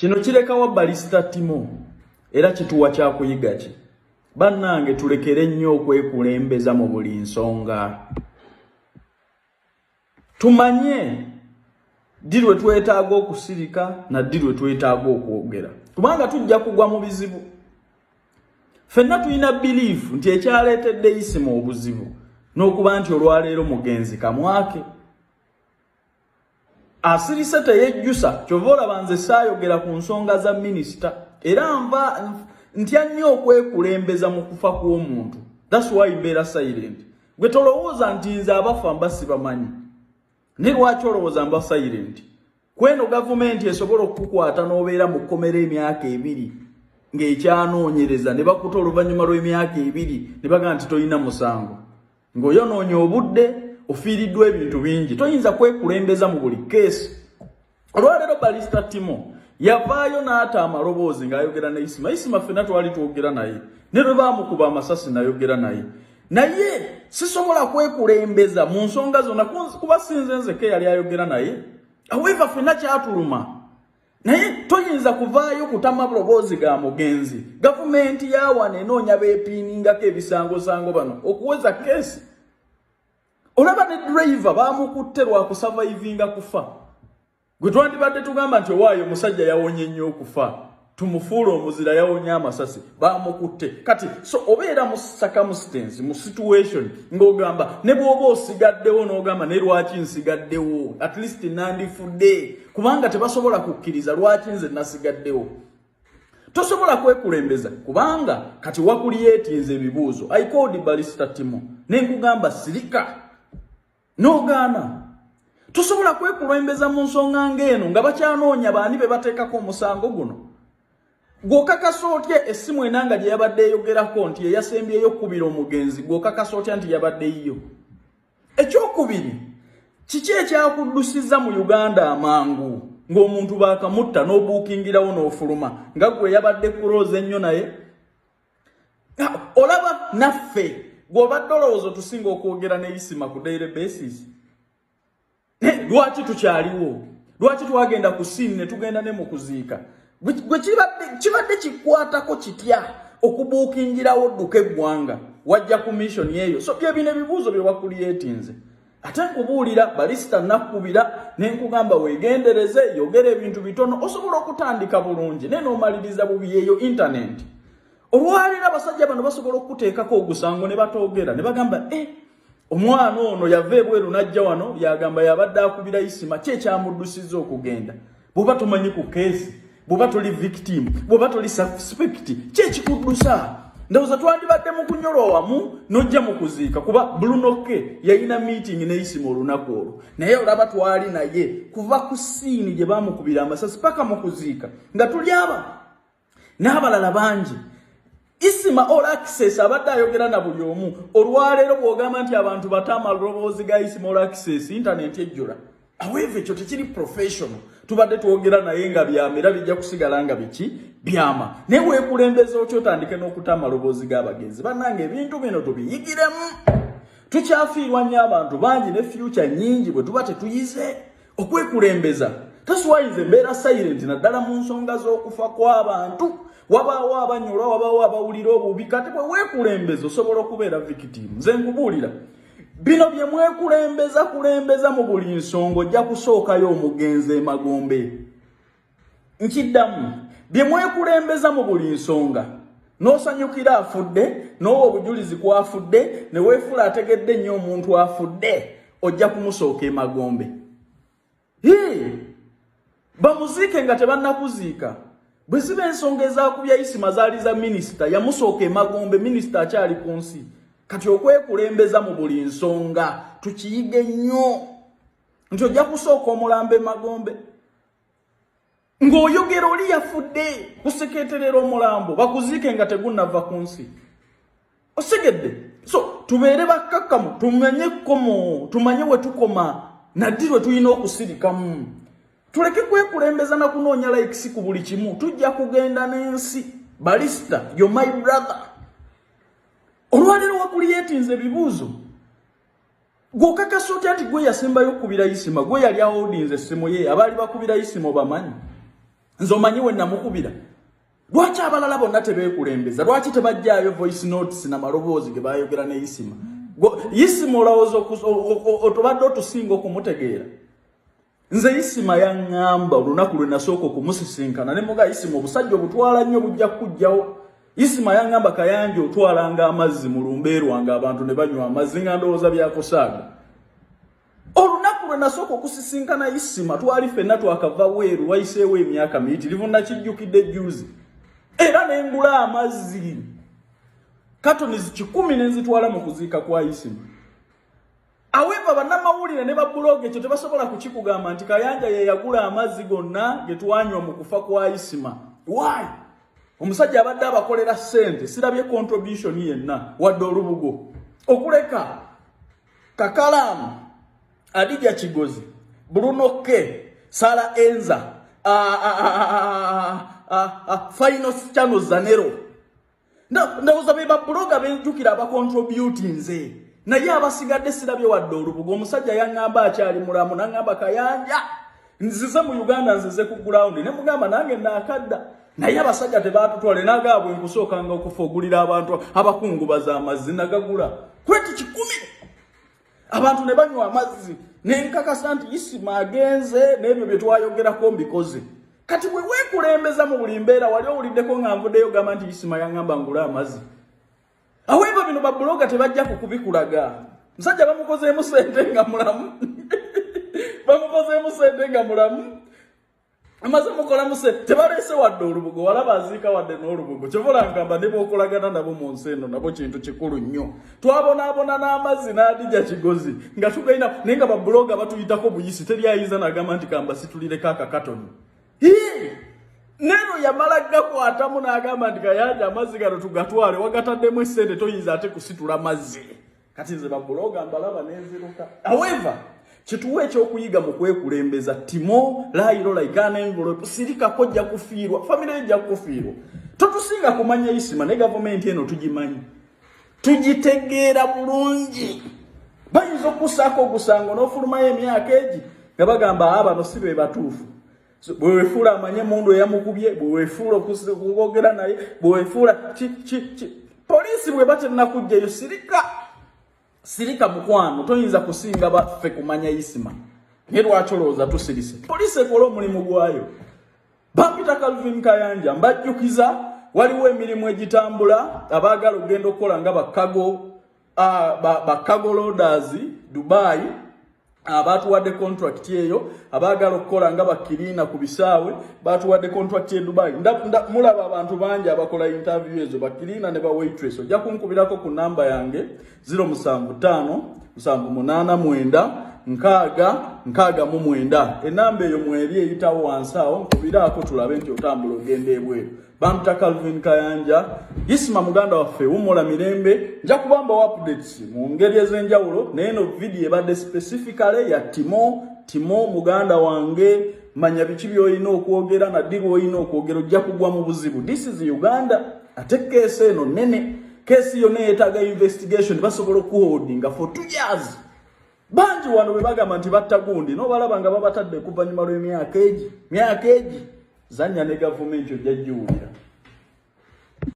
Kino kirekawo Barista Timo era kituwa kya kuyiga ki. Bannange tulekere nnyo okwekulembeza mu buli nsonga. Tumanye dirwe twetaaga okusirika na dirwe twetaaga okwogera. Kubanga tujja kugwa mu bizibu. Fenna tulina belief nti ekyaleetedde isimu obuzibu n'okuba nti olwaleero mugenzi kamwake. Asirise teyejjusa kyovola banze saayogera ku nsonga za minisita era nva ntya nnyo okwekulembeza mu kufa kw'omuntu. That's why mbeera silent. Gwe tolowooza nti nze abafa mba sibamanyi. Ne lwaki olowooza mba silent? Kweno gavumenti esobola okukukwata n'obeera mu kkomera emyaka 2 ng'ekyanoonyereza ne bakuta oluvannyuma lw'emyaka 2 ne bagamba nti tolina musango. Ng'oyonoonye obudde ofiiriddwa ebintu bingi. Toyinza kwekulembeza mu buli keesi. Olwaleero Barista Timo yavaayo n'ata amaloboozi ng'ayogera ne Isima. Isima ffenna twali twogera naye. Ne lwe baamukuba amasasi nayogera naye. Naye sisobola kwekulembeza mu nsonga zonna kuba sinze nzeke yali ayogera naye. However ffenna kyatuluma. Naye toyinza kuvaayo kutama loboozi ga mugenzi. Gavumenti yawana enoonya beepiiningako ebisangosango bano okuweza keesi. Olaba ne driver baamukutte lwa kusurvivinga kufa. Gwe twandibadde tugamba nti owaayo musajja yawonye nnyo okufa. Tumufuula omuzira yawonye amasasi. Baamukutte. Kati so obeera mu circumstance, mu situation ng'ogamba ne bw'oba osigaddewo n'ogamba ne lwaki nsigaddewo. At least nandifudde. Kubanga tebasobola kukkiriza lwaki nze nasigaddewo. Tosobola kwekulembeza kubanga kati wakulyetinze ebibuuzo. I called Barista Timo. Ne nkugamba sirika. N'ogaana. Tosobola kwekulembeza mu nsonga ng'eno nga bakyanoonya baani be bateekako omusango guno. Gw'okakasa otya essimu enanga gye yabadde eyogerako nti eyasembyeyo okubira omugenzi gw'okakasa otya nti yabadde yiyo. Ekyokubiri, kiki ekyakuddusiza mu Uganda amangu ng'omuntu baakamutta n'obuukingirawo n'ofuluma nga gwe yabadde kurooza ennyo naye? Olaba naffe gw'obadde olowooza tusinga okwogera ne Isima ku daily basis. Lwaki tukyaliwo? Lwaki twagenda ku ssiini ne tugenda ne mu kuziika? Gwe kibadde kikwatako kitya okubuukingirawo dduka eggwanga wajja ku mission eyo. So bino ebibuuzo bye wakulyetinze. Ate nkubuulira Barista nakubira ne nkugamba weegendereze yogera ebintu bitono osobola okutandika bulungi ne n'omaliriza bubi eyo internet. Olwalira abasajja bano basobola okuteekako ogusango ne batoogera ne bagamba omwana ono yava ebweru n'ajja wano yagamba yabadde akubira Isima kye kyamuddusiza okugenda. Bw'oba tomanyi ku keesi, bw'oba toli victim, bw'oba toli suspect, kye kikuddusa. Ndowooza twandibadde mu kunyolwa wamu n'ojja mu kuziika kuba Brunoke yalina meeting ne Isima olunaku olwo. Naye olaba twali naye kuva ku ssiini gye baamukubira amasasi paka mu kuziika nga tuli n'abalala bangi. Isima all access abadde ayogera na buli omu. Olwaleero bw'ogamba nti abantu batama loboozi ga Isima all access internet ejjula. However ekyo tekiri professional. Tubadde twogera naye nga byamera bijja kusigala nga biki byama. Ne weekulembeza otyo otandike n'okutama loboozi g'abagenzi. Bannange ebintu bino tubiyigiremu. Tukyafiirwa nnyo abantu bangi ne future nnyingi bwe tuba tetuyize okwekulembeza. That's why nze mbeera silent naddala mu nsonga z'okufa kw'abantu. Wabaawo abanyolwa, wabaawo abawulira obubi, kati bwe weekulembeza osobola okubeera victim. Nze nkubuulira bino bye kulembeza mu buli nsonga ojja kusookayo omugenzi emagombe. Nkiddamu bye kulembeza mu buli nsonga n'osanyukira afudde n'owa obujulizi kwafudde ne weefula ategedde nnyo omuntu afudde ojja kumusooka emagombe. Bamuziike nga tebannakuziika. Bwe ziba ensonga ezaakubya Isima zaali za minisita yamusooka emagombe minisita akyali ku nsi. Kati okwekulembeza mu buli nsonga tukiyige nnyo nti ojja kusooka omulambo emagombe. Ng'oyogera oli yafudde kusekeeterera omulambo bakuziike nga tegunnava ku nsi. Osegedde. So tubeere bakkakkamu tumanye kkomo tumanye we tukoma naddi lwe tulina okusirikamu. Tuleke kwekulembeza na kunoonya likes ku buli kimu. Tujja kugenda n'ensi. Barista, you're my brother. Olwaleero wakulyetinze ebibuuzo. Gw'okakasa otya nti gwe yasembayo okubira Isima, gwe yali awodinze essimu ye, abaali bakubira Isima obamanyi. nzo manyiwe namukubira lwaki abalala bonna tebeekulembeza lwaki tebajjaayo voice notes na maloboozi ge bayogera ne Isima Isima olowooza otubadde otusinga okumutegeera nze Isima yaŋŋamba olunaku lwe nasooka okumusisinkana ne muga Isima obusajja obutwala nnyo bujja kujjawo Isima yaŋŋamba Kayanja otwalanga amazzi mu lumbeerwa nga abantu ne banywa amazzi nga ndowooza byakusaaga olunaku lwe nasooka okusisinkana Isima twali ffenna twakava weeru wayiseewo emyaka miyitirivu nakijjukidde juzi era nengula amazzi katoni 10 nenzitwala mu kuziika kwa Isima aweva bannamawulire ne babulooga ekyo tebasobola kukikugamba nti Kayanja ye yagula amazzi gonna ge twanywa mu kufa kwa Isima why omusajja abadde abakolera ssente sirabye contribution yenna wadde olubugo okuleka Kakalamu Adija Kigozi Bruno K Sara Enza Final Channel Zanero ndowooza be babulooga benjukira abacontribute nze naye abasigadde sirabye wadde olubugo omusajja yaŋŋamba akyali mulamu naŋŋamba Kayanja nzize mu Uganda nzize ku ground ne mugamba nange naakadda naye abasajja tebaatutwale nagaabwe nkusookanga okufa ogulira abantu abakungubaza amazzi nagagula kweti 10 abantu ne banywa amazzi nenkakasa nti Isima agenze n'ebyo bye twayogerako mbikoze kati bwe weekulembeza mu buli mbeera wali owuliddeko nga nvuddeyo gamba nti Isima yaŋŋamba ngula amazzi aweba bino babulooga tebajja kukubikulaga musajja bamukozeemu ssente nga mulamu bamukozeemu ssente nga mulamu amaze mukola muse tebaleese wadde olubugo walaba aziika wadde n'olubugo kyobola ngamba ne bookolagana nabo mu nsi eno nabo kintu kikulu nnyo twabonaabona n'amazzi n'Adija Kigozi nga tugaina naye nga babulooga batuyitako buyisi teri ayinza n'agamba nti kamba situlireko akakatoni neno yamala gakwatamu n'agamba nti Kayanja amazzi gano tugatwale wagataddemu essente toyinza ate kusitula mazzi kati nze babulooga mbalaba n'enziruka however kituwe ekyokuyiga mu kwekulembeza Timo lairo laikana envelope sirika kojja kufiirwa family ejja kufiirwa totusinga kumanya Isima ne government eno tugimanyi tugitegeera bulungi bayinza okusaako ogusango n'ofulumayo emyaka egi nga bagamba abano si be batuufu bwe weefuula amanye mundu eyamukubye bwe weefuula okugogera naye bwe weefuula poliisi bwe batennakujjayo sirika mukwano toyinza kusinga baffe kumanya Isima naye lwaki olowooza tusirise poliisi ekola omulimu gwayo bampita Calvin Kayanja mbajjukiza waliwo emirimu egitambula abaagala okugenda okukola nga bakago loaders Dubai abatuwadde contract eyo abaagala okukola nga bakirina ku bisaawe batuwadde contract e Dubai mulaba abantu bangi abakola interview ezo bakirina ne ba waitress ojja kunkubirako ku namba yange 075 789 669 enamba eyo mweri eyitawo wansi awo nkubiraako tulabe nti otambula ogenda ebweru bampita Calvin Kayanja Isima muganda waffe wumula mirembe nja kubamba updates mu ngeri ez'enjawulo naye no video ebadde specifically ya Timo muganda wange manya biki by'olina okwogera na ddi olina okwogera ojja kugwa mu buzibu this is Uganda ate keesi eno nene keesi yonna yeetaaga investigation basobola okuholdinga for 2 years bangi wano bwe bagamba nti batta gundi n'obalaba nga babatadde kuva nyuma lw'emyaka egi zanya ne gavumenti ojja giwulira